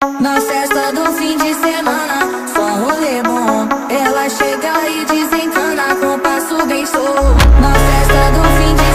Na festa do fim de semana, só rolê bom. Ela chega e desencana com passo bem solto. Na festa do fim de